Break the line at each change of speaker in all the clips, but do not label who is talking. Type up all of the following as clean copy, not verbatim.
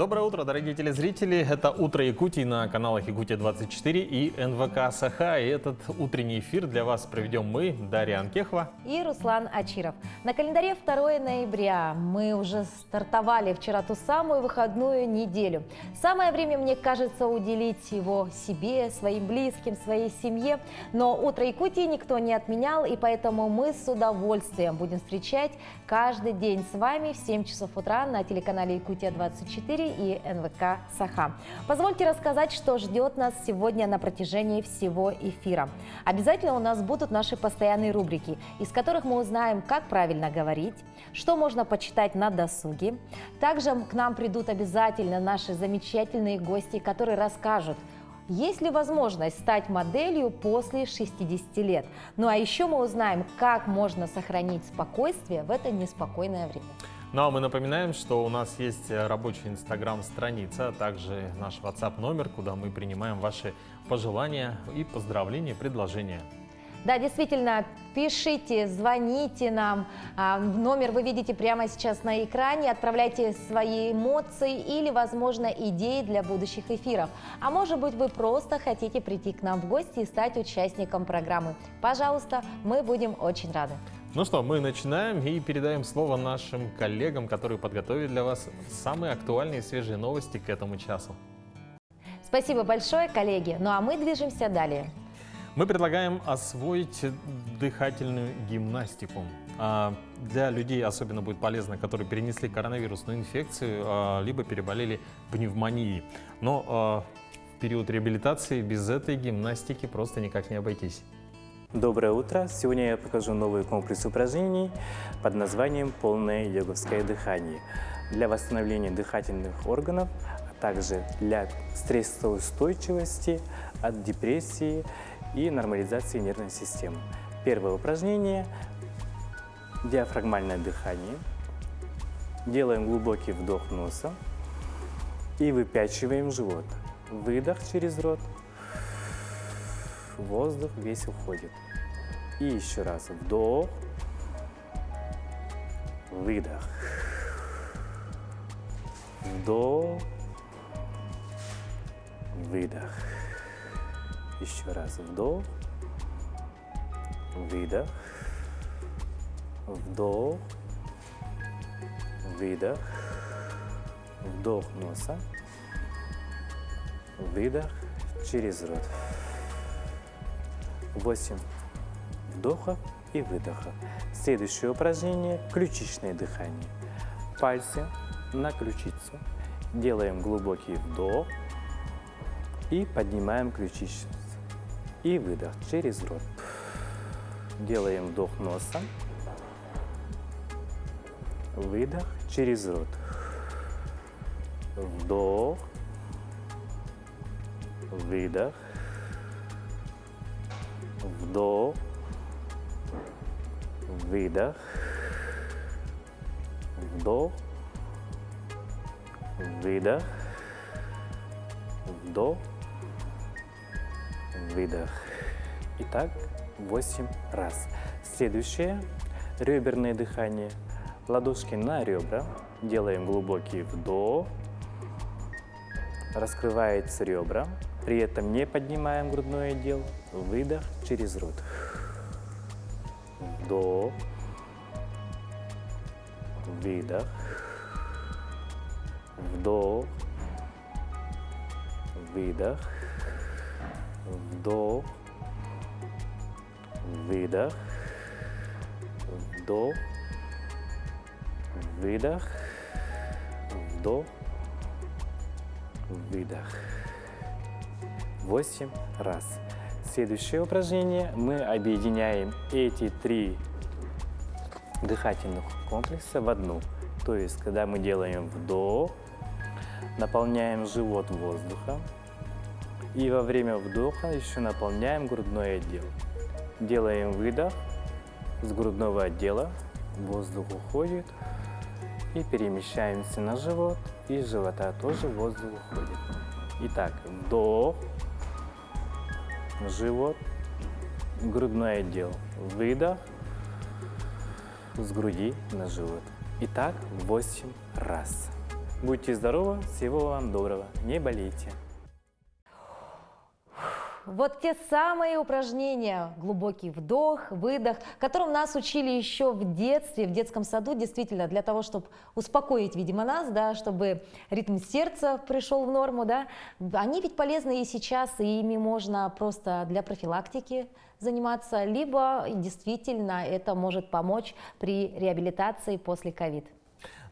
Доброе утро, дорогие телезрители. Это «Утро Якутии» на каналах Якутия-24 и НВК Саха. И этот утренний эфир для вас проведем мы, Дарья Анкехова
и Руслан Ачиров. На календаре 2 ноября. Мы уже стартовали вчера ту самую выходную неделю. Самое время, мне кажется, уделить его себе, своим близким, своей семье. Но «Утро Якутии» никто не отменял, и поэтому мы с удовольствием будем встречать каждый день с вами в 7 часов утра на телеканале Якутия-24 и НВК Саха. Позвольте рассказать, что ждет нас сегодня на протяжении всего эфира. Обязательно у нас будут наши постоянные рубрики, из которых мы узнаем, как правильно говорить, что можно почитать на досуге. Также к нам придут обязательно наши замечательные гости, которые расскажут, есть ли возможность стать моделью после 60 лет. Ну а еще мы узнаем, как можно сохранить спокойствие в это неспокойное время.
Ну а мы напоминаем, что у нас есть рабочая инстаграм-страница, а также наш WhatsApp номер, куда мы принимаем ваши пожелания и поздравления, предложения.
Да, действительно, пишите, звоните нам. Номер вы видите прямо сейчас на экране. Отправляйте свои эмоции или, возможно, идеи для будущих эфиров. А может быть, вы просто хотите прийти к нам в гости и стать участником программы. Пожалуйста, мы будем очень рады.
Ну что, мы начинаем и передаем слово нашим коллегам, которые подготовили для вас самые актуальные и свежие новости к этому часу.
Спасибо большое, коллеги. Ну а мы движемся далее.
Мы предлагаем освоить дыхательную гимнастику. Для людей особенно будет полезно, которые перенесли коронавирусную инфекцию, либо переболели пневмонией. Но в период реабилитации без этой гимнастики просто никак не обойтись.
Доброе утро! Сегодня я покажу новый комплекс упражнений под названием «Полное йоговское дыхание» для восстановления дыхательных органов, а также для стрессоустойчивости, от депрессии и нормализации нервной системы. Первое упражнение – диафрагмальное дыхание. Делаем глубокий вдох носом и выпячиваем живот. Выдох через рот. Воздух весь уходит. И еще раз вдох, выдох, вдох, выдох. Еще раз вдох, выдох, вдох, выдох, вдох носа, выдох через рот. 8 вдохов и выдохов. Следующее упражнение – ключичное дыхание. Пальцы на ключицу. Делаем глубокий вдох и поднимаем ключицу. И выдох через рот. Делаем вдох носом. Выдох через рот. Вдох. Выдох. Вдох, выдох, вдох, выдох, вдох, выдох. Итак, 8 раз. Следующее – реберное дыхание. Ладошки на ребра. Делаем глубокий вдох. Раскрывается ребра. При этом не поднимаем грудной отдел. Выдох через рот. Вдох. Выдох. Вдох. Выдох. Вдох. Выдох. Вдох. Выдох. Вдох. Выдох. 8 раз. Следующее упражнение. Мы объединяем эти 3 дыхательных комплекса в одну. То есть, когда мы делаем вдох, наполняем живот воздухом. И во время вдоха еще наполняем грудной отдел. Делаем выдох с грудного отдела. Воздух уходит. И перемещаемся на живот. И с живота тоже воздух уходит. Итак, вдох. Живот, грудной отдел, выдох, с груди на живот. Итак, 8 раз. Будьте здоровы, всего вам доброго, не болейте.
Вот те самые упражнения, глубокий вдох, выдох, которым нас учили еще в детстве, в детском саду, действительно, для того, чтобы успокоить, видимо, нас, да, чтобы ритм сердца пришел в норму, да. Они ведь полезны и сейчас, и ими можно просто для профилактики заниматься, либо действительно это может помочь при реабилитации после ковид.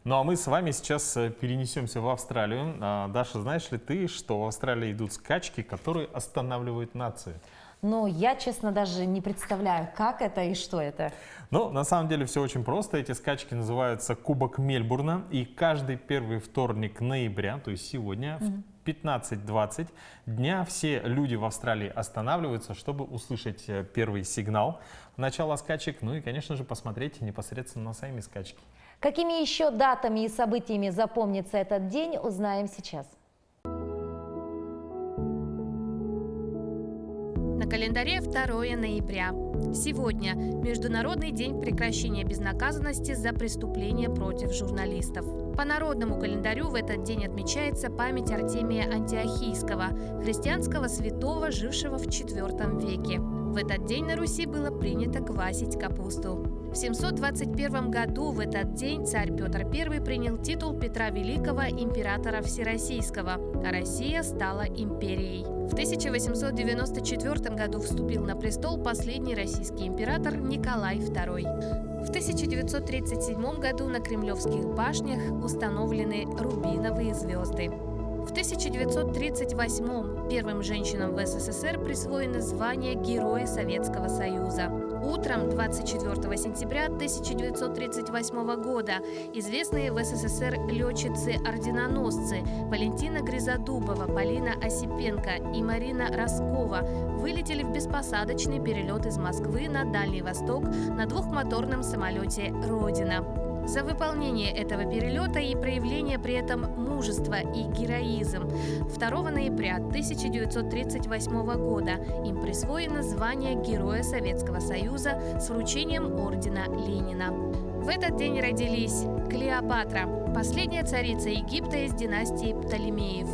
Ну а мы с вами сейчас перенесемся в Австралию. Даша, знаешь ли ты, что в Австралии идут скачки, которые останавливают нации?
Ну, я, честно, даже не представляю, как это и что это.
Ну, на самом деле все очень просто. Эти скачки называются Кубок Мельбурна. И каждый первый вторник ноября, то есть сегодня, в 15:20 дня, все люди в Австралии останавливаются, чтобы услышать первый сигнал начала скачек. Ну и, конечно же, посмотреть непосредственно на сами скачки.
Какими еще датами и событиями запомнится этот день, узнаем сейчас.
На календаре 2 ноября. Сегодня Международный день прекращения безнаказанности за преступления против журналистов. По народному календарю в этот день отмечается память Артемия Антиохийского, христианского святого, жившего в IV веке. В этот день на Руси было принято квасить капусту. В 721 году в этот день царь Петр I принял титул Петра Великого императора Всероссийского, а Россия стала империей. В 1894 году вступил на престол последний российский император Николай II. В 1937 году на Кремлевских башнях установлены рубиновые звезды. В 1938-м первым женщинам в СССР присвоено звание Героя Советского Союза. Утром 24 сентября 1938 года известные в СССР летчицы-орденоносцы Валентина Гризодубова, Полина Осипенко и Марина Роскова вылетели в беспосадочный перелет из Москвы на Дальний Восток на двухмоторном самолете «Родина». За выполнение этого перелета и проявление при этом мужества и героизм 2 ноября 1938 года им присвоено звание Героя Советского Союза с вручением ордена Ленина. В этот день родились Клеопатра, последняя царица Египта из династии Птолемеев,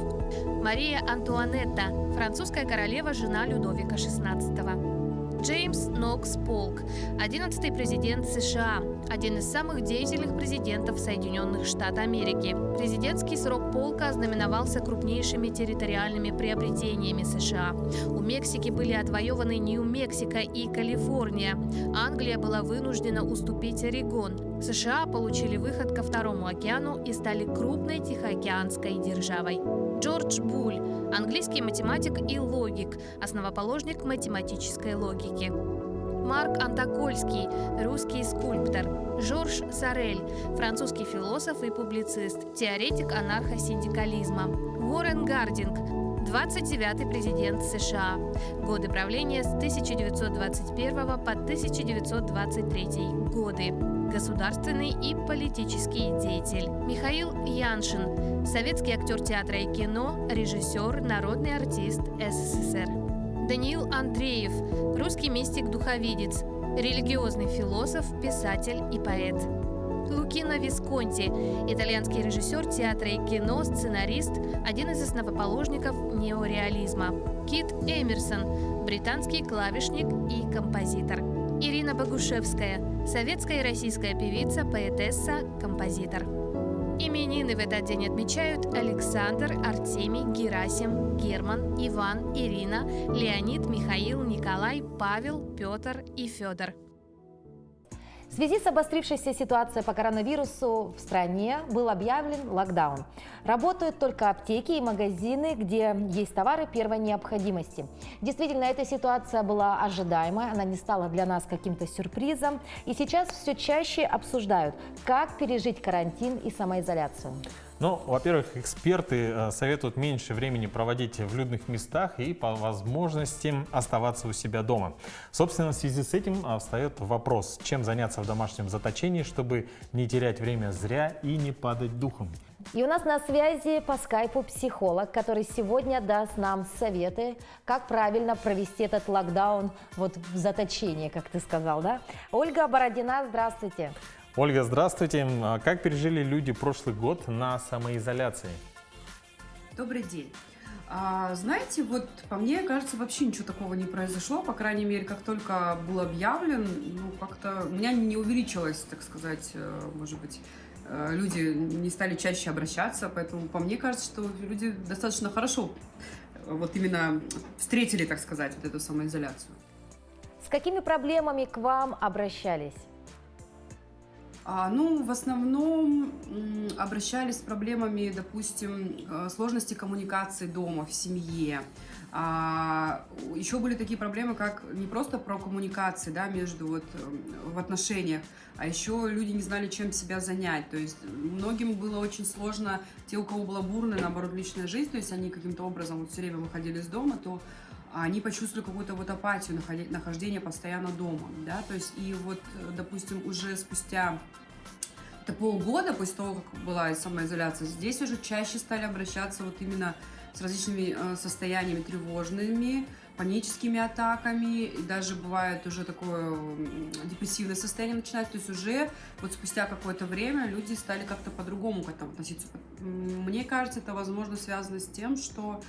Мария Антуанетта, французская королева, жена Людовика XVI. Джеймс Нокс Полк, 11-й президент США, один из самых деятельных президентов Соединенных Штатов Америки. Президентский срок Полка ознаменовался крупнейшими территориальными приобретениями США. У Мексики были отвоеваны Нью-Мексико и Калифорния. Англия была вынуждена уступить Орегон. США получили выход ко Второму океану и стали крупной тихоокеанской державой. Джордж Буль, английский математик и логик, основоположник математической логики. Марк Антокольский, русский скульптор. Жорж Сорель, французский философ и публицист, теоретик анархосиндикализма. Уоррен Гардинг, 29-й президент США. Годы правления с 1921 по 1923 годы. Государственный и политический деятель. Михаил Яншин, советский актер театра и кино, режиссер, народный артист СССР. Даниил Андреев, русский мистик-духовидец, религиозный философ, писатель и поэт. Лукино Висконти, итальянский режиссер театра и кино, сценарист, один из основоположников неореализма. Кит Эмерсон, британский клавишник и композитор. Ирина Богушевская, советская и российская певица, поэтесса, композитор. Именины в этот день отмечают Александр, Артемий, Герасим, Герман, Иван, Ирина, Леонид, Михаил, Николай, Павел, Петр и Федор.
В связи с обострившейся ситуацией по коронавирусу в стране был объявлен локдаун. Работают только аптеки и магазины, где есть товары первой необходимости. Действительно, эта ситуация была ожидаемой, она не стала для нас каким-то сюрпризом. И сейчас все чаще обсуждают, как пережить карантин и самоизоляцию.
Ну, во-первых, эксперты советуют меньше времени проводить в людных местах и по возможности оставаться у себя дома. Собственно, в связи с этим встает вопрос, чем заняться в домашнем заточении, чтобы не терять время зря и не падать духом.
И у нас на связи по скайпу психолог, который сегодня даст нам советы, как правильно провести этот локдаун вот в заточении, как ты сказал, да? Ольга Бородина, здравствуйте.
Ольга, здравствуйте. Как пережили люди прошлый год на самоизоляции?
Добрый день. Знаете, вот по мне кажется, вообще ничего такого не произошло. По крайней мере, как только был объявлен, ну, как-то у меня не увеличилось, так сказать, может быть, люди не стали чаще обращаться, поэтому по мне кажется, что люди достаточно хорошо вот именно встретили, так сказать, вот эту самоизоляцию.
С какими проблемами к вам обращались?
Ну, в основном обращались с проблемами, допустим, сложности коммуникации дома, в семье. Еще были такие проблемы, как не просто про коммуникации, да, между вот в отношениях, а еще люди не знали, чем себя занять. То есть многим было очень сложно, те, у кого была бурная, наоборот, личная жизнь, то есть они каким-то образом вот все время выходили из дома, то они почувствовали какую-то вот апатию, нахождение постоянно дома, да, то есть и вот, допустим, уже спустя полгода, после того, как была самоизоляция, здесь уже чаще стали обращаться вот именно с различными состояниями тревожными, паническими атаками, и даже бывает уже такое депрессивное состояние начинать, то есть уже вот спустя какое-то время люди стали как-то по-другому к этому относиться. Мне кажется, это, возможно, связано с тем, что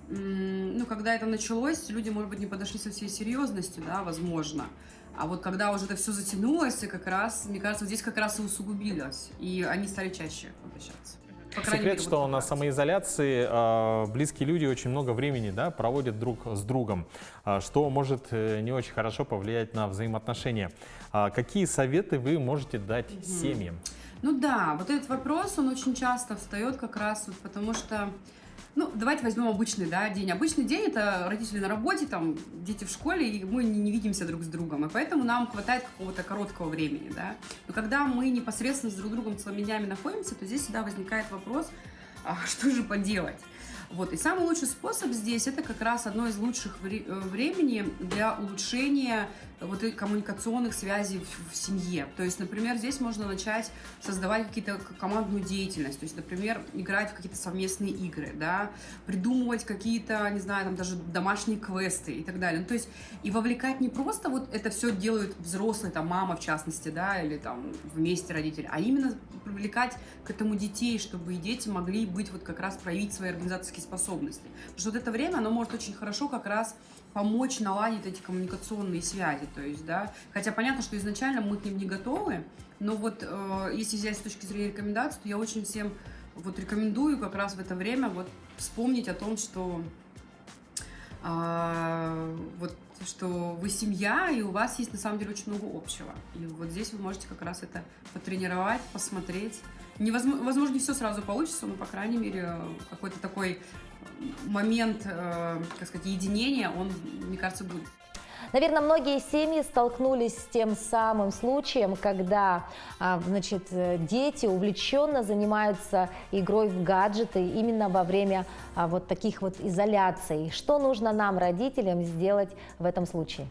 ну, когда это началось, люди, может быть, не подошли со всей серьезностью, да, возможно. А вот когда уже это все затянулось, и как раз, мне кажется, здесь как раз и усугубилось, и они стали чаще обращаться. По крайней
Секрет,
мере,
что
вот
на самоизоляции близкие люди очень много времени, да, проводят друг с другом, что может не очень хорошо повлиять на взаимоотношения. Какие советы вы можете дать семьям?
Ну да, вот этот вопрос, он очень часто встает как раз вот потому что, ну, давайте возьмем обычный, да, день. Обычный день — это родители на работе, там, дети в школе, и мы не видимся друг с другом, и поэтому нам хватает какого-то короткого времени, да. Но когда мы непосредственно с друг другом целыми днями находимся, то здесь всегда возникает вопрос, что же поделать? Вот, и самый лучший способ здесь — это как раз одно из лучших времени для улучшения вот этих коммуникационных связей в семье. То есть, например, здесь можно начать создавать какие-то командную деятельность, то есть, например, играть в какие-то совместные игры, да, придумывать какие-то, не знаю, там даже домашние квесты и так далее. Ну, то есть, и вовлекать не просто вот это все делают взрослые, там, мама в частности, да, или там вместе родители, а именно привлекать к этому детей, чтобы и дети могли быть вот как раз проявить свои организаторские способности. Потому что вот это время, оно может очень хорошо как раз помочь наладить эти коммуникационные связи, то есть, да, хотя понятно, что изначально мы к ним не готовы, но вот если взять с точки зрения рекомендаций, то я очень всем вот рекомендую как раз в это время вот вспомнить о том, что вот что вы семья, и у вас есть на самом деле очень много общего. И вот здесь вы можете как раз это потренировать, посмотреть. Возможно, не все сразу получится, но, по крайней мере, какой-то такой момент, как сказать, единения, он, мне кажется, будет.
Наверное, многие семьи столкнулись с тем самым случаем, когда значит, дети увлеченно занимаются игрой в гаджеты именно во время вот таких вот изоляций. Что нужно нам, родителям, сделать в этом случае?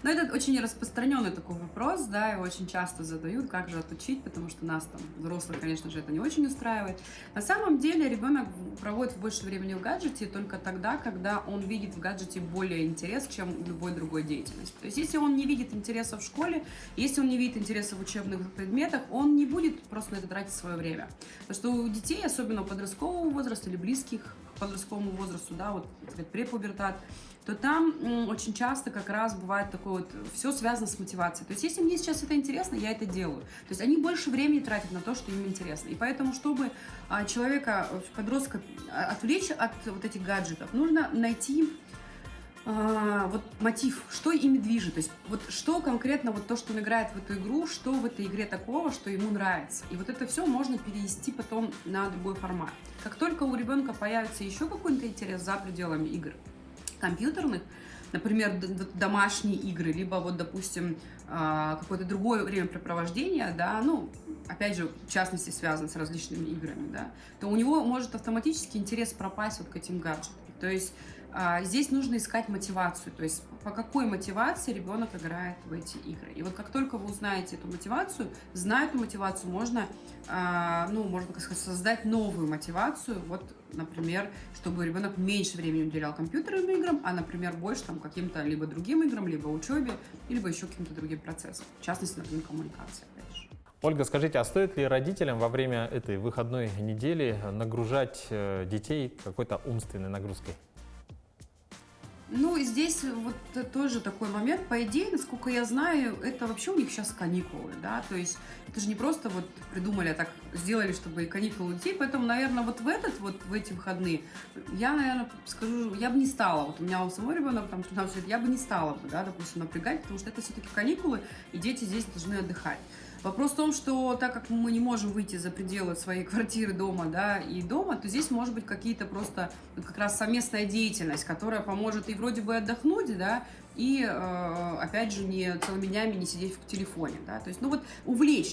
Но это очень распространенный такой вопрос, да, его очень часто задают, как же отучить, потому что нас там, взрослых, конечно же, это не очень устраивает. На самом деле ребенок проводит больше времени в гаджете только тогда, когда он видит в гаджете более интерес, чем в любой другой деятельности. То есть если он не видит интереса в школе, если он не видит интереса в учебных предметах, он не будет просто на это тратить свое время. Потому что у детей, особенно подросткового возраста или близких к подростковому возрасту, да, вот, так сказать, препубертат, то там очень часто как раз бывает такое вот, все связано с мотивацией. То есть, если мне сейчас это интересно, я это делаю. То есть, они больше времени тратят на то, что им интересно. И поэтому, чтобы человека, подростка отвлечь от вот этих гаджетов, нужно найти вот мотив, что ими движет, то есть вот что конкретно вот то, что он играет в эту игру, что в этой игре такого, что ему нравится. И вот это все можно перевести потом на другой формат. Как только у ребенка появится еще какой-то интерес за пределами игр компьютерных, например, домашние игры, либо вот, допустим, какое-то другое времяпрепровождение, да, ну, опять же, в частности, связано с различными играми, да, то у него может автоматически интерес пропасть вот к этим гаджетам. То есть здесь нужно искать мотивацию, то есть по какой мотивации ребенок играет в эти игры. И вот как только вы узнаете эту мотивацию, зная эту мотивацию, можно, ну, можно, так сказать, создать новую мотивацию, вот, например, чтобы ребенок меньше времени уделял компьютерным играм, а, например, больше там каким-то либо другим играм, либо учебе, либо еще каким-то другим процессам. В частности, например, коммуникации, опять же.
Ольга, скажите, а стоит ли родителям во время этой выходной недели нагружать детей какой-то умственной нагрузкой?
Ну, и здесь вот тоже такой момент. По идее, насколько я знаю, это вообще у них сейчас каникулы, да, то есть это же не просто вот придумали, а так сделали, чтобы каникулы у детей, поэтому, наверное, вот в эти выходные я, наверное, скажу, я бы не стала, вот у меня у самой ребенок, там, 13 лет, я бы не стала бы, да, допустим, напрягать, потому что это все-таки каникулы, и дети здесь должны отдыхать. Вопрос в том, что так как мы не можем выйти за пределы своей квартиры дома, да, и дома, то здесь может быть какие-то просто как раз совместная деятельность, которая поможет и вроде бы отдохнуть, да, и опять же не целыми днями не сидеть в телефоне, да, то есть, ну вот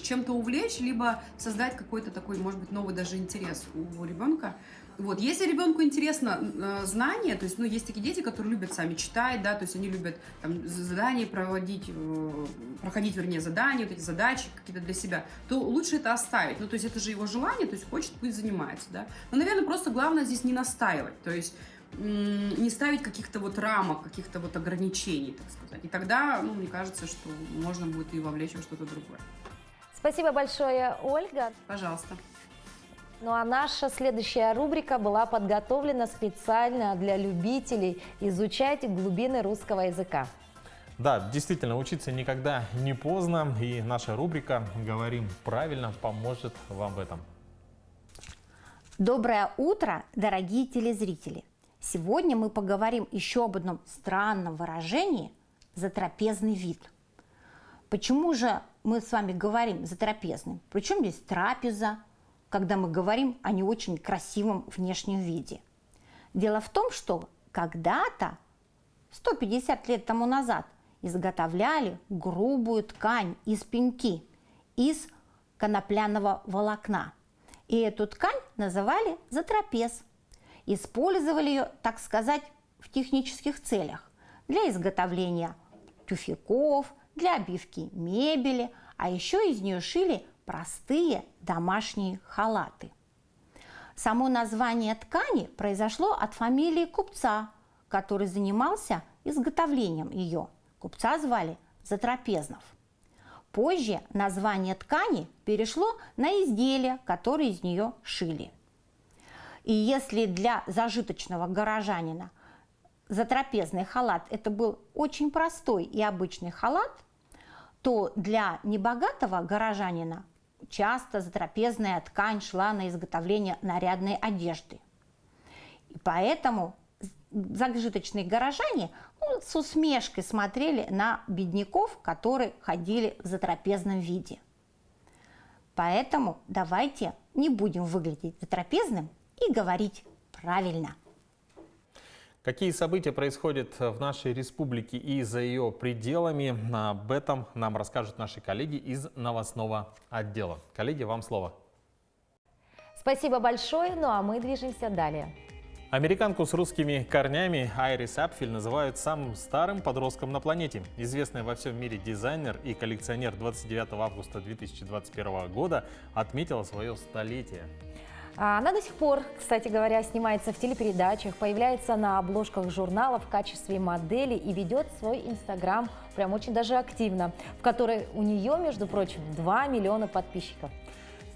чем-то увлечь, либо создать какой-то такой, может быть, новый даже интерес у ребенка. Вот, если ребенку интересно знание, то есть, ну, есть такие дети, которые любят сами читать, да, то есть они любят там задания проходить, вернее, задания, вот эти задачи какие-то для себя, то лучше это оставить. Ну, то есть это же его желание, то есть хочет, пусть занимается, да. Но, наверное, просто главное здесь не настаивать, то есть не ставить каких-то вот рамок, каких-то вот ограничений, так сказать. И тогда, ну, мне кажется, что можно будет и вовлечь во что-то другое.
Спасибо большое, Ольга.
Пожалуйста.
Ну а наша следующая рубрика была подготовлена специально для любителей изучать глубины русского языка.
Да, действительно, учиться никогда не поздно, и наша рубрика «Говорим правильно» поможет вам в этом.
Доброе утро, дорогие телезрители! Сегодня мы поговорим еще об одном странном выражении «затрапезный вид». Почему же мы с вами говорим «затрапезный»? Причем здесь трапеза, когда мы говорим о не очень красивом внешнем виде? Дело в том, что когда-то, 150 лет тому назад, изготовляли грубую ткань из пеньки, из конопляного волокна. И эту ткань называли затрапез. Использовали ее, так сказать, в технических целях. Для изготовления тюфяков, для обивки мебели, а еще из нее шили простые домашние халаты. Само название ткани произошло от фамилии купца, который занимался изготовлением ее. Купца звали Затрапезнов. Позже название ткани перешло на изделия, которые из нее шили. И если для зажиточного горожанина затрапезный халат – это был очень простой и обычный халат, то для небогатого горожанина часто затрапезная ткань шла на изготовление нарядной одежды. И поэтому зажиточные горожане с усмешкой смотрели на бедняков, которые ходили в затрапезном виде. Поэтому давайте не будем выглядеть затрапезным и говорить правильно.
Какие события происходят в нашей республике и за ее пределами, об этом нам расскажут наши коллеги из новостного отдела. Коллеги, вам слово.
Спасибо большое, ну а мы движемся далее.
Американку с русскими корнями Айрис Апфель называют самым старым подростком на планете. Известная во всем мире дизайнер и коллекционер 29 августа 2021 года отметила свое столетие.
Она до сих пор, кстати говоря, снимается в телепередачах, появляется на обложках журналов в качестве модели и ведет свой Инстаграм прям очень даже активно, в которой у нее, между прочим, 2 миллиона подписчиков.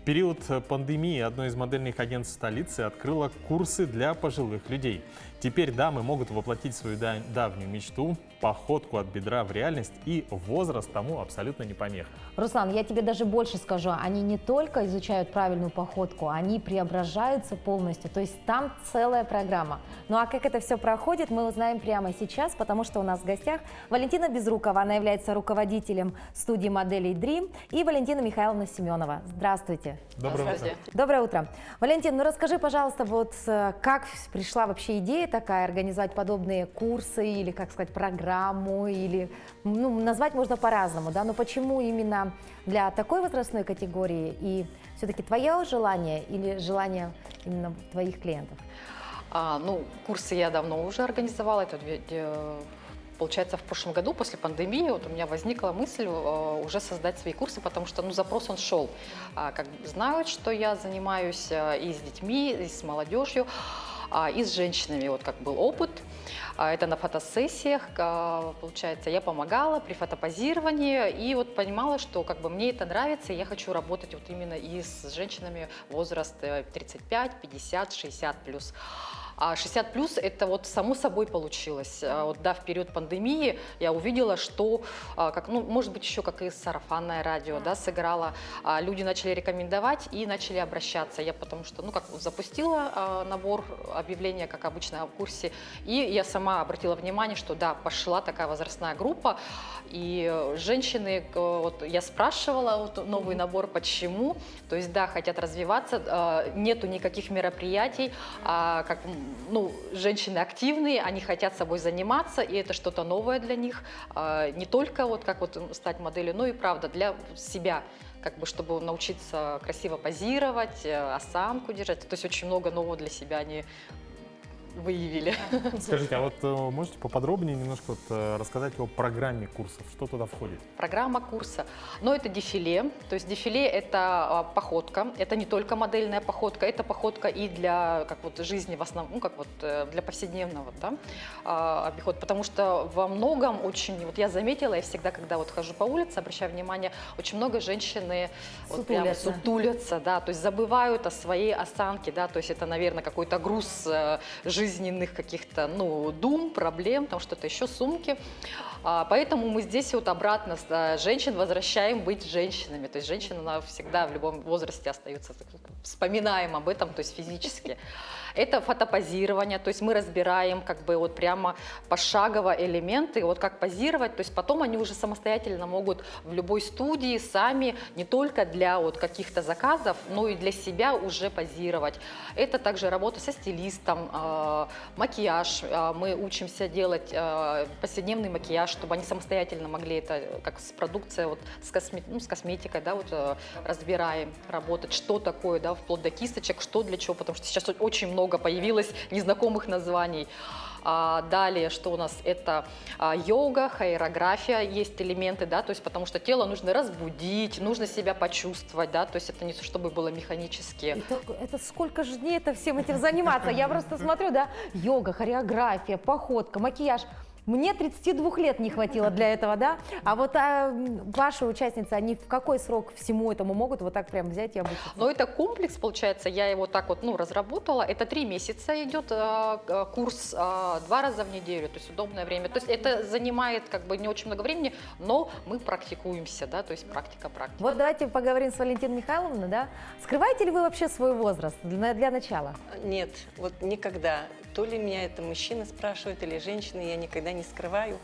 В период пандемии одно из модельных агентств столицы открыло курсы для пожилых людей. Теперь дамы могут воплотить свою давнюю мечту, походку от бедра в реальность, и возраст тому абсолютно не помеха.
Руслан, я тебе даже больше скажу, они не только изучают правильную походку, они преображаются полностью, то есть там целая программа. Ну а как это все проходит, мы узнаем прямо сейчас, потому что у нас в гостях Валентина Безрукова, она является руководителем студии моделей Dream, и Валентина Михайловна Семенова. Здравствуйте.
Доброе утро.
Доброе утро. Валентин, ну расскажи, пожалуйста, вот как пришла вообще идея такая организовать подобные курсы или, как сказать, программу, или, ну, назвать можно по-разному, да, но почему именно для такой возрастной категории, и все-таки твое желание или желание именно твоих клиентов?
Ну, курсы я давно уже организовала, это получается, в прошлом году, после пандемии, вот у меня возникла мысль уже создать свои курсы, потому что, ну, запрос он шел. Как знают, что я занимаюсь и с детьми, и с молодежью. и с женщинами. Вот как был опыт. Это на фотосессиях, получается, я помогала при фотопозировании и вот понимала, что как бы мне это нравится, и я хочу работать вот именно и с женщинами возраста 35, 50, 60 плюс. А 60 плюс это вот само собой получилось. Вот, да, в период пандемии я увидела, что, как, ну, может быть, еще как и сарафанное радио, да, сыграло. Люди начали рекомендовать и начали обращаться. Я потому что, ну, как запустила набор объявления, как обычно, в курсе, и я сама обратила внимание, что, да, пошла такая возрастная группа, и женщины, вот, я спрашивала вот, новый набор, почему, то есть, да, хотят развиваться, нету никаких мероприятий, как, ну, женщины активные, они хотят собой заниматься, и это что-то новое для них, не только вот как вот стать моделью, но и правда для себя, как бы, чтобы научиться красиво позировать, осанку держать, то есть очень много нового для себя они выявили.
Скажите, а вот можете поподробнее немножко вот рассказать о программе курсов? Что туда входит?
Программа курса. Но это дефиле. То есть дефиле – это походка. Это не только модельная походка, это походка и для как вот, жизни в основном, ну, как вот для повседневного, да, обихода. Потому что во многом очень, вот я заметила, я всегда, когда вот хожу по улице, обращаю внимание, очень много женщины вот прям сутулятся, да, то есть забывают о своей осанке, да, то есть это, наверное, какой-то груз жизненных каких-то, ну, дум, проблем, там что-то еще, сумки. Поэтому мы здесь вот обратно женщин возвращаем быть женщинами. То есть женщина, она всегда в любом возрасте остается, вспоминаем об этом, то есть физически. Это фотопозирование, то есть мы разбираем как бы вот прямо пошагово элементы, вот как позировать, то есть потом они уже самостоятельно могут в любой студии сами не только для вот каких-то заказов, но и для себя уже позировать. Это также работа со стилистом, макияж, мы учимся делать повседневный макияж, чтобы они самостоятельно могли это, как с продукцией, вот, с косметикой, да, вот, разбираем, работать, что такое, да, вплоть до кисточек, что для чего, потому что сейчас очень много появилось незнакомых названий. Далее, что у нас, это йога, хореография, есть элементы, да, то есть потому что тело нужно разбудить, нужно себя почувствовать, да, то есть это не чтобы было механически.
Это сколько же дней это всем этим заниматься? Я просто смотрю, да, йога, хореография, походка, макияж. Мне 32 лет не хватило для этого, да? А вот ваши участницы, они в какой срок всему этому могут вот так прям взять и обучиться?
Но это комплекс, получается, я его так вот, ну, разработала. Это 3 месяца идет курс, 2 раза в неделю, то есть удобное время. То есть это занимает как бы не очень много времени, но мы практикуемся, да, то есть практика.
Вот давайте поговорим с Валентиной Михайловной, да? Скрываете ли вы вообще свой возраст для начала?
Нет, вот никогда. То ли меня это мужчина спрашивает, или женщина, я никогда не скрываю.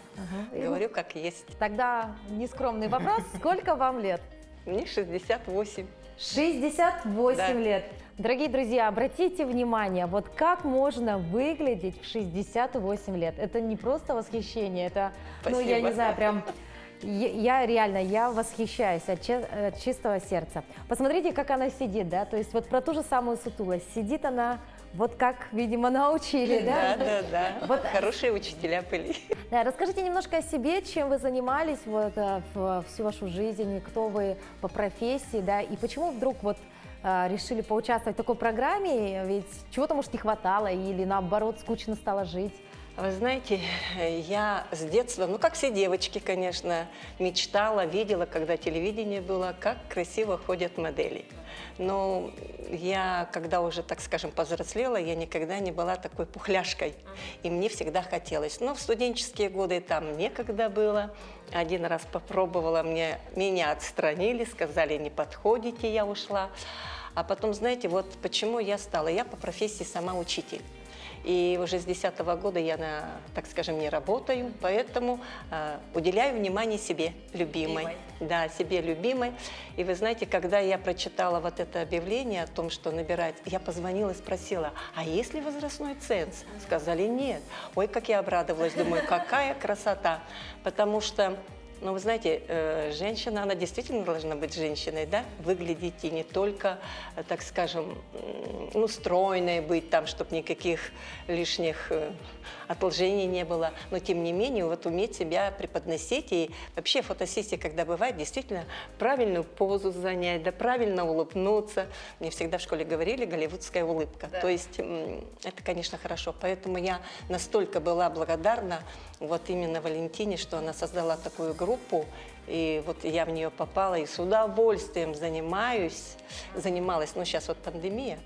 Говорю, как есть.
Тогда нескромный вопрос. Сколько вам лет?
Мне 68.
68
Да.
лет. Дорогие друзья, обратите внимание, вот как можно выглядеть в 68 лет. Это не просто восхищение, это, ну, я не знаю, прям... Я реально, я восхищаюсь от чистого сердца. Посмотрите, как она сидит, да, то есть вот про ту же самую сутулость. Сидит она вот как, видимо, научили, да?
Да.
Вот,
Хорошие учителя были.
да, расскажите немножко о себе, чем вы занимались вот всю вашу жизнь, кто вы по профессии, да, и почему вдруг вот решили поучаствовать в такой программе, ведь чего-то, может, не хватало или, наоборот, скучно стало жить?
Вы знаете, я с детства, ну, как все девочки, конечно, мечтала, видела, когда телевидение было, как красиво ходят модели. Но я, когда уже, так скажем, повзрослела, я никогда не была такой пухляшкой. И мне всегда хотелось. Но в студенческие годы там некогда было. Один раз попробовала, меня отстранили, сказали, не подходите, я ушла. А потом, знаете, вот почему я стала. Я по профессии сама учитель. И уже с 2010 года я, так скажем, не работаю, поэтому уделяю внимание себе любимой. Да, себе любимой. И вы знаете, когда я прочитала вот это объявление о том, что набирать, я позвонила и спросила, а есть ли возрастной ценз? Сказали, нет. Ой, как я обрадовалась, думаю, какая красота. Потому что Но вы знаете, женщина, она действительно должна быть женщиной, да? Выглядеть и не только, так скажем, ну, стройной быть, там, чтобы никаких лишних отложений не было. Но, тем не менее, вот уметь себя преподносить. И вообще фотосессия, когда бывает, действительно правильную позу занять, да, правильно улыбнуться. Мне всегда в школе говорили голливудская улыбка. Да. То есть это, конечно, хорошо. Поэтому я настолько была благодарна вот именно Валентине, что она создала такую группу, и вот я в нее попала и с удовольствием занималась, но сейчас вот пандемия.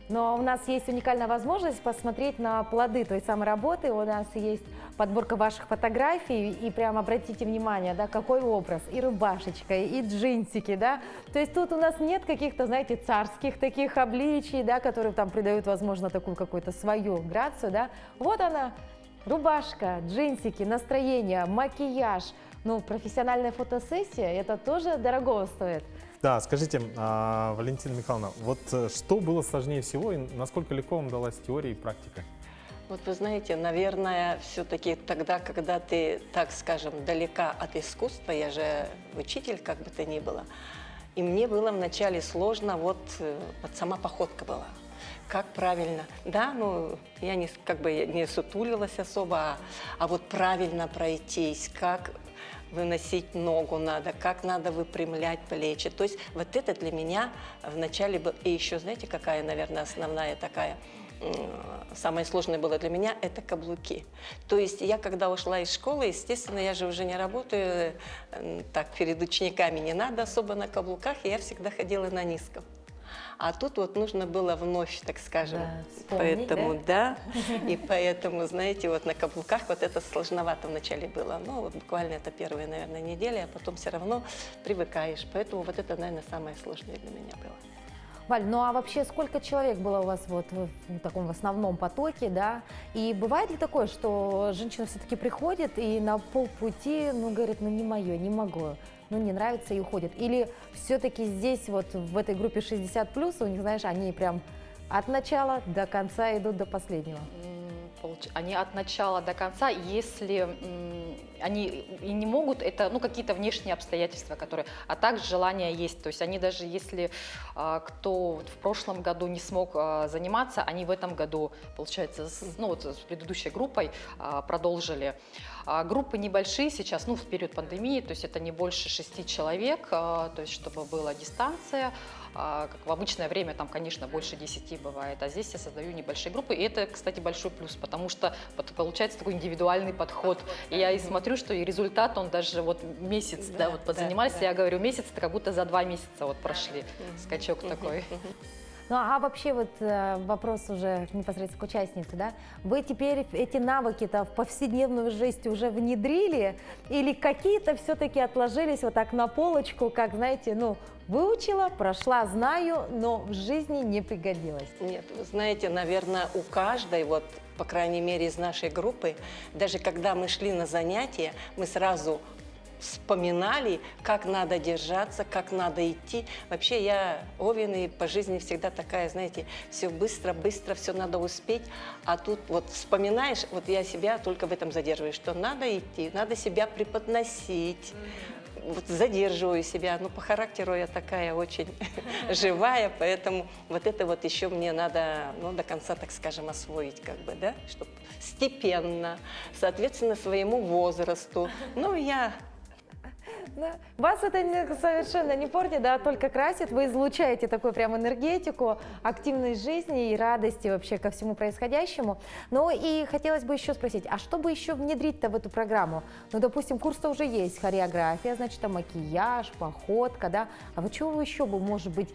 Но у нас есть уникальная возможность посмотреть на плоды той самой работы. У нас есть подборка ваших фотографий, и прям обратите внимание, да, какой образ, и рубашечка, и джинсики, да. То есть тут у нас нет каких-то, знаете, царских таких обличий, да, которые там придают, возможно, такую какую-то свою грацию, да. Вот она, рубашка, джинсики, настроение, макияж. Ну, профессиональная фотосессия, это тоже дорого стоит.
Да, скажите, Валентина Михайловна, вот что было сложнее всего и насколько легко вам далась теория и практика?
Вот вы знаете, наверное, все-таки тогда, когда ты, так скажем, далека от искусства, я же учитель, как бы то ни было, и мне было вначале сложно, вот сама походка была. Как правильно, да, ну, я как бы не сутулилась особо, а вот правильно пройтись, как выносить ногу надо, как надо выпрямлять плечи. То есть вот это для меня вначале было. И еще, знаете, какая, наверное, основная такая, самое сложное было для меня, это каблуки. То есть я, когда ушла из школы, естественно, я же уже не работаю, так, перед учениками не надо особо на каблуках, и я всегда ходила на низком. А тут вот нужно было вновь, так скажем,
да, вспомнить,
поэтому, да, и поэтому, знаете, вот на каблуках вот это сложновато вначале было. Ну, вот буквально это первые, наверное, недели, а потом все равно привыкаешь. Поэтому вот это, наверное, самое сложное для меня было.
Валь, ну а вообще сколько человек было у вас вот в таком в основном потоке, да? И бывает ли такое, что женщина все-таки приходит и на полпути, ну, говорит, ну, не мое, не могу, ну, не нравится и уходит? Или все-таки здесь вот в этой группе 60+, у них, знаешь, они прям от начала до конца идут до последнего?
Они от начала до конца, если они и не могут, это ну, какие-то внешние обстоятельства, которые, а также желание есть. То есть они даже если кто в прошлом году не смог заниматься, они в этом году, получается, ну, вот с предыдущей группой продолжили. Группы небольшие сейчас, ну, в период пандемии, то есть это не больше 6 человек, то есть чтобы была дистанция. Как в обычное время там, конечно, больше 10 бывает, а здесь я создаю небольшие группы, и это, кстати, большой плюс, потому что получается такой индивидуальный подход, и я и смотрю, что и результат, он даже вот месяц, да, вот позанимались, я говорю, месяц, это как будто за 2 месяца вот прошли, скачок такой.
Ну а вообще вот вопрос уже непосредственно к участнице, да? Вы теперь эти навыки-то в повседневную жизнь уже внедрили или какие-то все-таки отложились вот так на полочку, как, знаете, ну, выучила, прошла, знаю, но в жизни не пригодилось?
Нет, вы знаете, наверное, у каждой, вот, по крайней мере, из нашей группы, даже когда мы шли на занятия, мы сразу вспоминали, как надо держаться, как надо идти. Вообще я Овен и по жизни всегда такая, знаете, все быстро, все надо успеть. А тут вот вспоминаешь, вот я себя только в этом задерживаю, что надо идти, надо себя преподносить. Вот задерживаю себя, но по характеру я такая очень живая, поэтому вот это вот еще мне надо, ну, до конца, так скажем, освоить, как бы, да, чтобы степенно, соответственно, своему возрасту. Ну, я...
Да. Вас это совершенно не портит, да, только красит. Вы излучаете такую прям энергетику, активность жизни и радости вообще ко всему происходящему. Ну и хотелось бы еще спросить, а что бы еще внедрить-то в эту программу? Ну, допустим, курс-то уже есть, хореография, значит, там макияж, походка, да. А вот чего еще бы, может быть,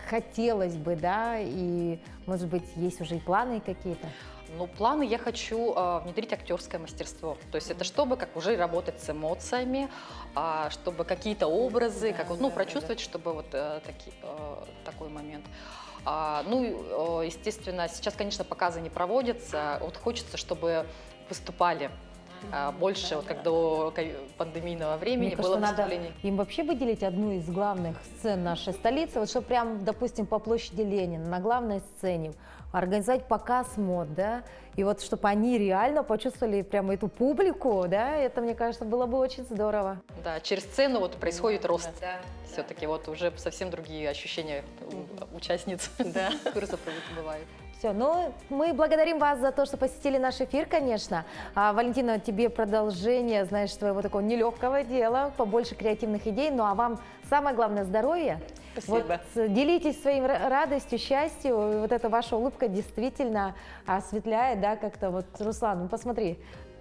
хотелось бы, да, и, может быть, есть уже и планы какие-то?
Ну, планы я хочу внедрить актерское мастерство. То есть это чтобы как уже работать с эмоциями, чтобы какие-то образы, да, как, ну, прочувствовать, чтобы вот такой момент. Ну, естественно, сейчас, конечно, показы не проводятся. Вот хочется, чтобы выступали больше, вот как до пандемийного времени.
Мне
было
кажется,
выступление.
Надо им вообще выделить одну из главных сцен нашей столицы, вот чтобы прям, допустим, по площади Ленина, на главной сцене организовать показ мод, да, и вот чтобы они реально почувствовали прямо эту публику, да, это, мне кажется, было бы очень здорово.
Да, через сцену вот происходит рост. Все-таки вот уже совсем другие ощущения у участниц курсов бывают.
Все, ну, мы благодарим вас за то, что посетили наш эфир, конечно. Валентина, тебе продолжение, знаешь, твоего такого нелегкого дела, побольше креативных идей, ну, а вам самое главное — здоровье.
Спасибо.
Вот, делитесь своим радостью, счастью, и вот эта ваша улыбка действительно осветляет, да, как-то вот, Руслан, ну, посмотри,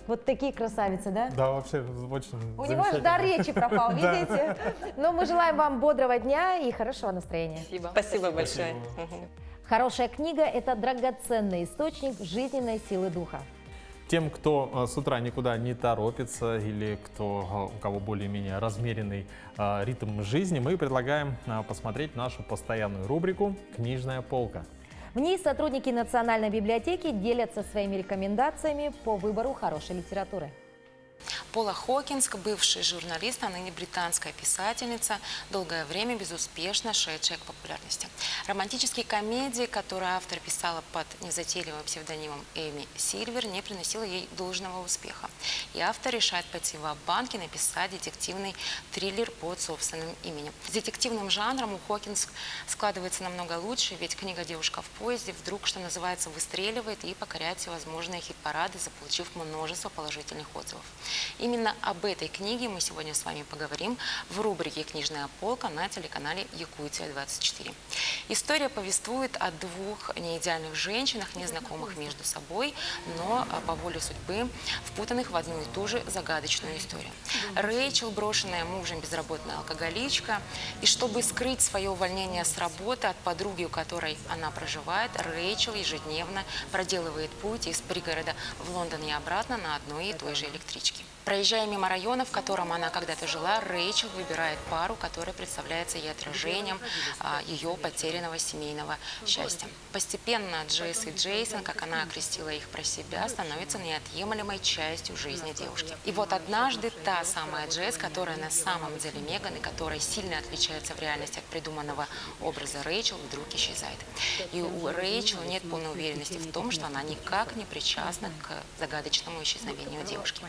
вот такие красавицы, да?
Да, вообще очень
У него аж дар речи пропал, видите? Но мы желаем вам бодрого дня и хорошего настроения.
Спасибо.
Спасибо большое.
Хорошая книга – это драгоценный источник жизненной силы духа.
Тем, кто с утра никуда не торопится или у кого более-менее размеренный ритм жизни, мы предлагаем посмотреть нашу постоянную рубрику «Книжная полка».
В ней сотрудники Национальной библиотеки делятся своими рекомендациями по выбору хорошей литературы.
Пола Хокинс, бывший журналист, а ныне британская писательница, долгое время безуспешно шедшая к популярности. Романтические комедии, которые автор писала под незатейливым псевдонимом Эми Сильвер, не приносила ей должного успеха. И автор решает пойти ва-банк и написать детективный триллер под собственным именем. С детективным жанром у Хокинс складывается намного лучше, ведь книга «Девушка в поезде» вдруг, что называется, выстреливает и покоряет всевозможные хит-парады, заполучив множество положительных отзывов. Именно об этой книге мы сегодня с вами поговорим в рубрике «Книжная полка» на телеканале «Якутия-24». История повествует о двух неидеальных женщинах, незнакомых между собой, но по воле судьбы впутанных в одну и ту же загадочную историю. Рэйчел, брошенная мужем безработная алкоголичка, и чтобы скрыть свое увольнение с работы от подруги, у которой она проживает, Рэйчел ежедневно проделывает путь из пригорода в Лондон и обратно на одной и той же электричке. Проезжая мимо района, в котором она когда-то жила, Рэйчел выбирает пару, которая представляется ей отражением ее потерянного семейного счастья. Постепенно Джесс и Джейсон, как она окрестила их про себя, становятся неотъемлемой частью жизни девушки. И вот однажды та самая Джесс, которая на самом деле Меган и которая сильно отличается в реальности от придуманного образа Рэйчел, вдруг исчезает. И у Рэйчел нет полной уверенности в том, что она никак не причастна к загадочному исчезновению девушки.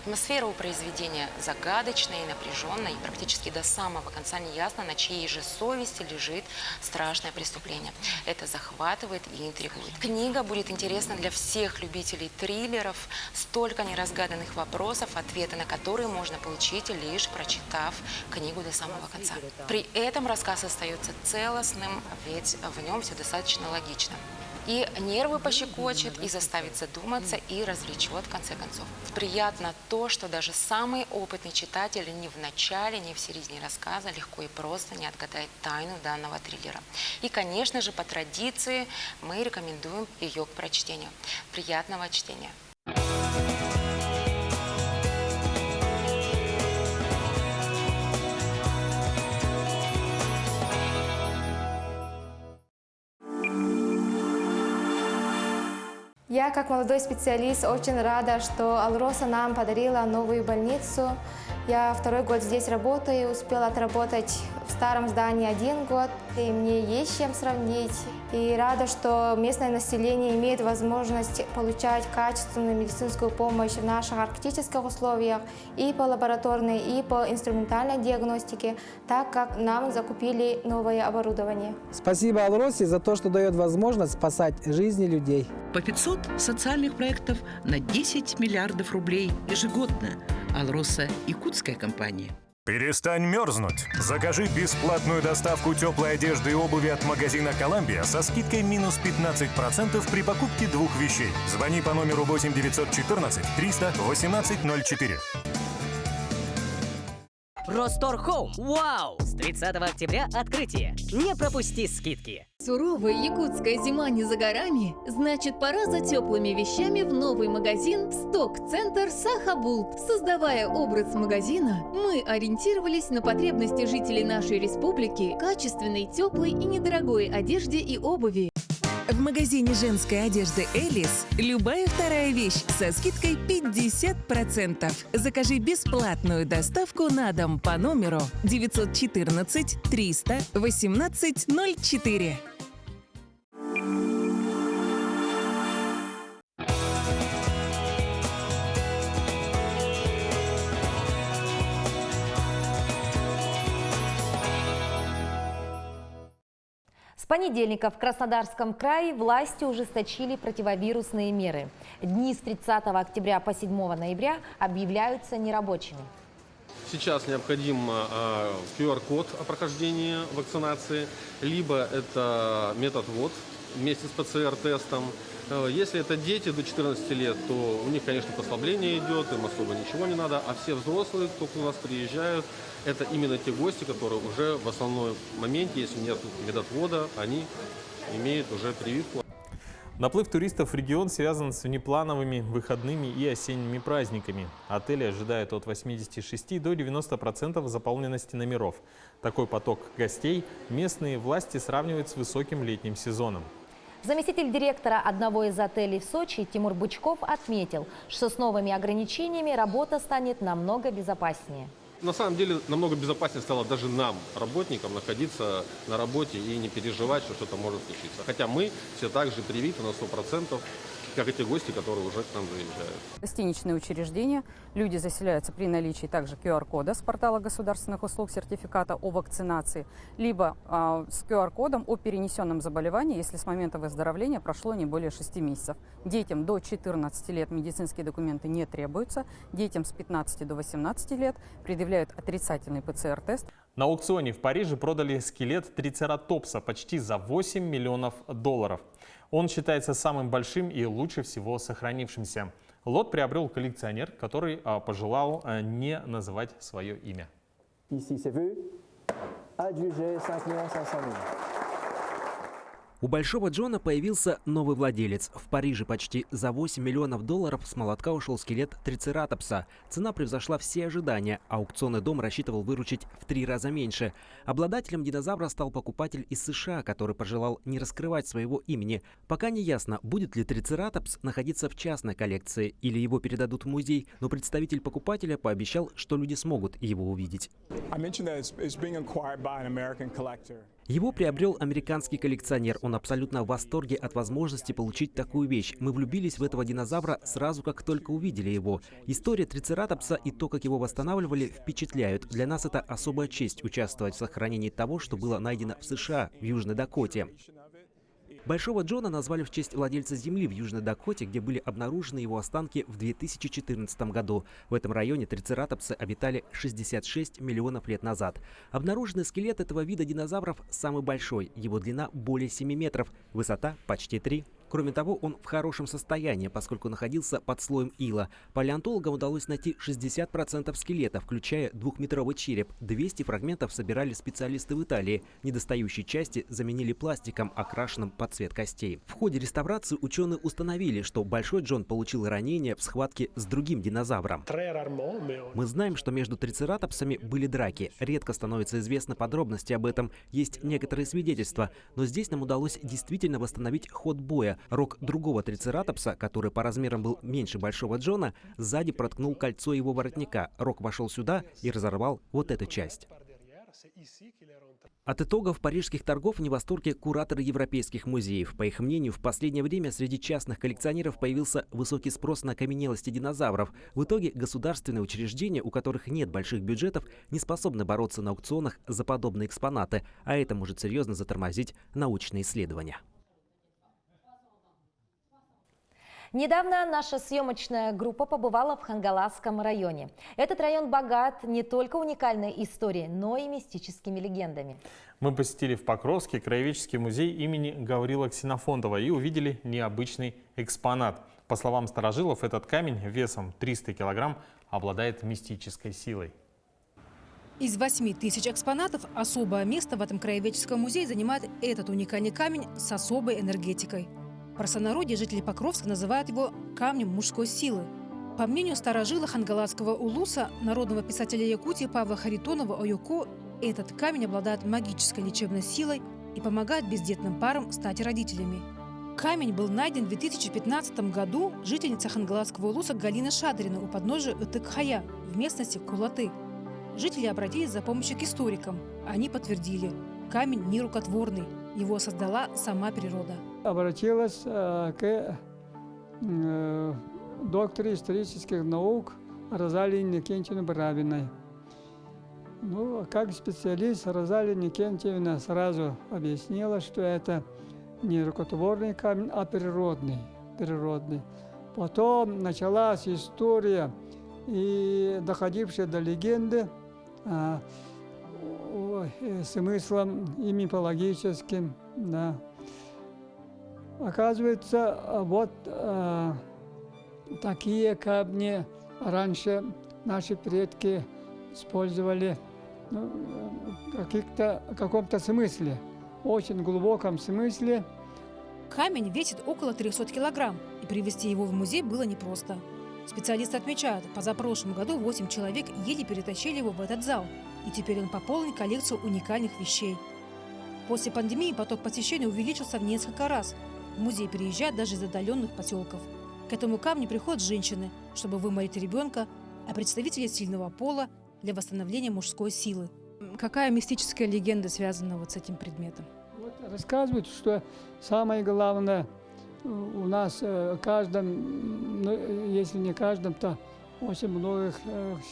Атмосфера у произведения загадочная и напряженная, и практически до самого конца не ясно, на чьей же совести лежит страшное преступление. Это захватывает и интригует. Книга будет интересна для всех любителей триллеров, столько неразгаданных вопросов, ответы на которые можно получить, лишь прочитав книгу до самого конца. При этом рассказ остается целостным, ведь в нем все достаточно логично. И нервы пощекочет, и заставит задуматься, и развлечет в конце концов. Приятно то, что даже самый опытный читатель ни в начале, ни в середине рассказа легко и просто не отгадает тайну данного триллера. И, конечно же, по традиции мы рекомендуем ее к прочтению. Приятного чтения!
Я, как молодой специалист, очень рада, что Алроса нам подарила новую больницу. Я второй год здесь работаю, успела отработать в старом здании 1 год, и мне есть чем сравнить. И рада, что местное население имеет возможность получать качественную медицинскую помощь в наших арктических условиях и по лабораторной, и по инструментальной диагностике, так как нам закупили новое оборудование.
Спасибо Алросе за то, что дает возможность спасать жизни людей.
По 500 социальных проектов на 10 миллиардов рублей ежегодно. Алроса – якутская компания.
Перестань мерзнуть. Закажи бесплатную доставку теплой одежды и обуви от магазина «Коламбия» со скидкой минус 15% при покупке 2 вещей. Звони по номеру 8 914 300 18 04.
Ростор Хоум. Вау! С 30 октября открытие. Не пропусти скидки.
Суровая якутская зима не за горами, значит, пора за теплыми вещами в новый магазин «Сток-центр Сахабулт». Создавая образ магазина, мы ориентировались на потребности жителей нашей республики в качественной, теплой и недорогой одежде и обуви.
В магазине женской одежды «Элис» любая вторая вещь со скидкой 50%. Закажи бесплатную доставку на дом по номеру 914 300 18 04.
С понедельника в Краснодарском крае власти ужесточили противовирусные меры. Дни с 30 октября по 7 ноября объявляются нерабочими.
Сейчас необходим QR-код о прохождении вакцинации, либо это метод ВОД вместе с ПЦР-тестом. Если это дети до 14 лет, то у них, конечно, послабление идет, им особо ничего не надо, а все взрослые, кто к нас приезжают, это именно те гости, которые уже в основном моменте, если нет медотвода, они имеют уже прививку.
Наплыв туристов в регион связан с внеплановыми выходными и осенними праздниками. Отели ожидают от 86 до 90% заполненности номеров. Такой поток гостей местные власти сравнивают с высоким летним сезоном.
Заместитель директора одного из отелей в Сочи Тимур Бычков отметил, что с новыми ограничениями работа станет намного безопаснее.
На самом деле намного безопаснее стало даже нам, работникам, находиться на работе и не переживать, что что-то может случиться. Хотя мы все так же привиты на 100%, как и те гости, которые уже к нам заезжают.
Гостиничные учреждения, люди заселяются при наличии также QR-кода с портала государственных услуг сертификата о вакцинации, либо с QR-кодом о перенесенном заболевании, если с момента выздоровления прошло не более 6 месяцев. Детям до 14 лет медицинские документы не требуются, детям с 15 до 18 лет предъявляют отрицательный ПЦР-тест.
На аукционе в Париже продали скелет трицератопса почти за $8 миллионов. Он считается самым большим и лучше всего сохранившимся. Лот приобрел коллекционер, который пожелал не называть свое имя.
У Большого Джона появился новый владелец. В Париже почти за $8 миллионов с молотка ушел скелет трицератопса. Цена превзошла все ожидания. Аукционный дом рассчитывал выручить в 3 раза меньше. Обладателем динозавра стал покупатель из США, который пожелал не раскрывать своего имени. Пока не ясно, будет ли трицератопс находиться в частной коллекции или его передадут в музей, но представитель покупателя пообещал, что люди смогут его увидеть. Его приобрел американский коллекционер. Он абсолютно в восторге от возможности получить такую вещь. Мы влюбились в этого динозавра сразу, как только увидели его. История трицератопса и то, как его восстанавливали, впечатляют. Для нас это особая честь участвовать в сохранении того, что было найдено в США, в Южной Дакоте. Большого Джона назвали в честь владельца земли в Южной Дакоте, где были обнаружены его останки в 2014 году. В этом районе трицератопсы обитали 66 миллионов лет назад. Обнаруженный скелет этого вида динозавров самый большой. Его длина более 7 метров, высота почти 3. Кроме того, он в хорошем состоянии, поскольку находился под слоем ила. Палеонтологам удалось найти 60% скелета, включая 2-метровый череп. 200 фрагментов собирали специалисты в Италии. Недостающие части заменили пластиком, окрашенным под цвет костей. В ходе реставрации ученые установили, что Большой Джон получил ранение в схватке с другим динозавром. Мы знаем, что между трицератопсами были драки. Редко становится известно подробности об этом. Есть некоторые свидетельства, но здесь нам удалось действительно восстановить ход боя. Рог другого трицератопса, который по размерам был меньше Большого Джона, сзади проткнул кольцо его воротника. Рог вошел сюда и разорвал вот эту часть. От итогов парижских торгов не в восторге кураторы европейских музеев. По их мнению, в последнее время среди частных коллекционеров появился высокий спрос на окаменелости динозавров. В итоге государственные учреждения, у которых нет больших бюджетов, не способны бороться на аукционах за подобные экспонаты, а это может серьезно затормозить научные исследования.
Недавно наша съемочная группа побывала в Хангаласском районе. Этот район богат не только уникальной историей, но и мистическими легендами.
Мы посетили в Покровске краеведческий музей имени Гаврила Ксенофонтова и увидели необычный экспонат. По словам старожилов, этот камень весом 300 килограмм обладает мистической силой.
Из 8000 экспонатов особое место в этом краеведческом музее занимает этот уникальный камень с особой энергетикой. В простонародье жители Покровска называют его камнем мужской силы. По мнению старожила Хангаласского улуса, народного писателя Якутии Павла Харитонова Ойоко, этот камень обладает магической лечебной силой и помогает бездетным парам стать родителями. Камень был найден в 2015 году жительницей Хангаласского улуса Галины Шадрина у подножия Ытык-Хая в местности Кулаты. Жители обратились за помощью к историкам. Они подтвердили – камень нерукотворный, его создала сама природа.
Обратилась к доктору исторических наук Розалии Никентьевне Барабиной. Ну, как специалист Розалия Никентьевна сразу объяснила, что это не рукотворный камень, а природный. Потом началась история, и доходившая до легенды, смыслом и мифологическим. Да. Оказывается, вот такие камни раньше наши предки использовали в каком-то смысле, очень глубоком смысле.
Камень весит около 300 килограмм, и привезти его в музей было непросто. Специалисты отмечают, позапрошлом году 8 человек еле перетащили его в этот зал, и теперь он пополнит коллекцию уникальных вещей. После пандемии поток посещений увеличился в несколько раз. В музей приезжают даже из отдаленных поселков. К этому камню приходят женщины, чтобы вымолить ребенка, а представители сильного пола для восстановления мужской силы. Какая мистическая легенда связана вот с этим предметом?
Вот рассказывают, что самое главное у нас в каждом, если не каждом, то очень многих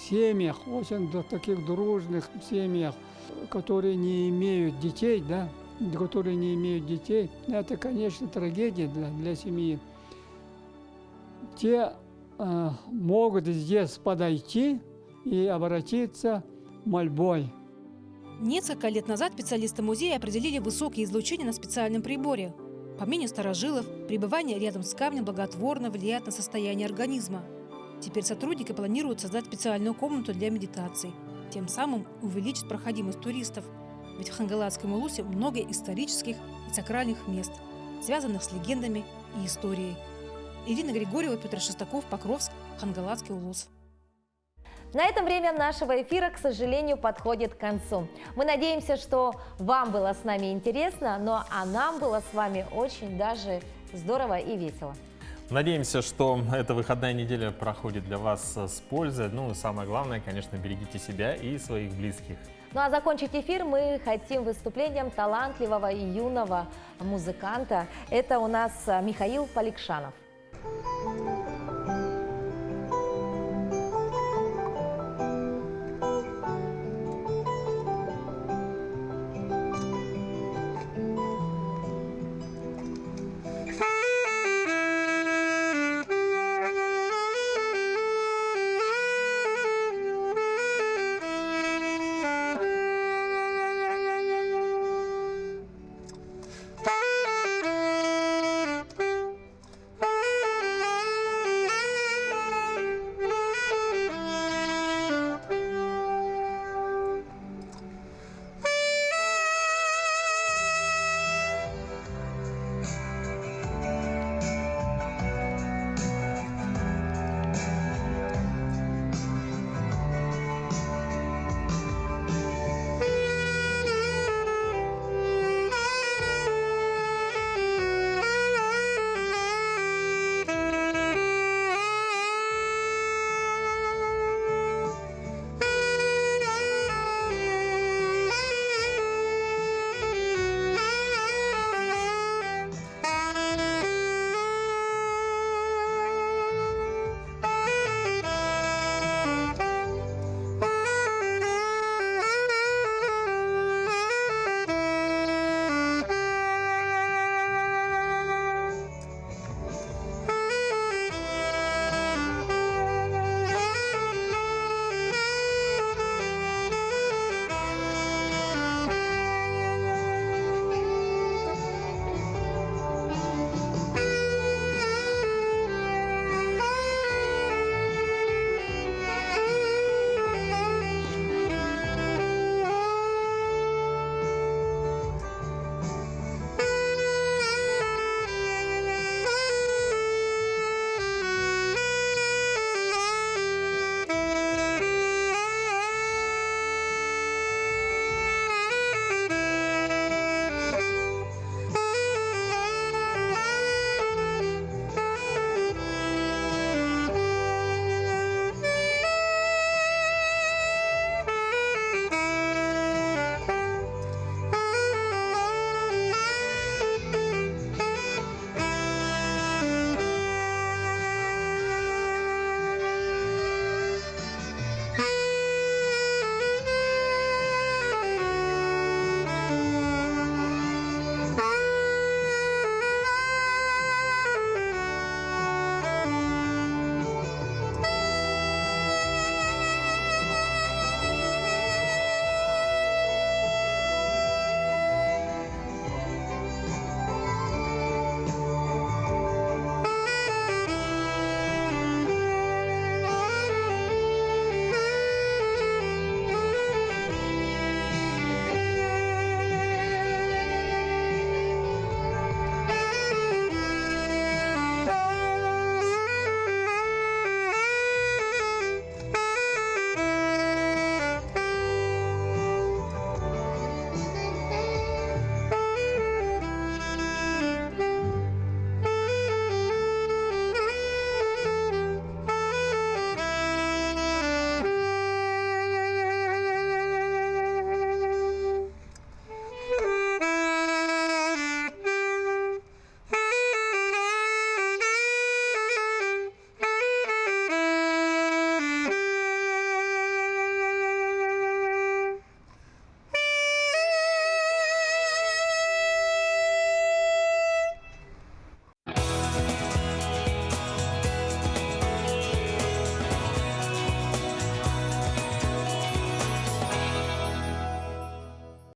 семьях, очень таких дружных семьях, которые не имеют детей, да, это, конечно, трагедия для семьи. Те могут здесь подойти и обратиться мольбой.
Несколько лет назад специалисты музея определили высокие излучения на специальном приборе. По мнению старожилов, пребывание рядом с камнем благотворно влияет на состояние организма. Теперь сотрудники планируют создать специальную комнату для медитаций, тем самым увеличить проходимость туристов. Ведь в Хангалатском улусе много исторических и сакральных мест, связанных с легендами и историей. Ирина Григорьева, Петр Шестаков, Покровск, Хангалатский улус.
На этом время нашего эфира, к сожалению, подходит к концу. Мы надеемся, что вам было с нами интересно, а нам было с вами очень даже здорово и весело.
Надеемся, что эта выходная неделя проходит для вас с пользой. Ну и самое главное, конечно, берегите себя и своих близких.
Ну а закончить эфир мы хотим выступлением талантливого и юного музыканта. Это у нас Михаил Поликшанов.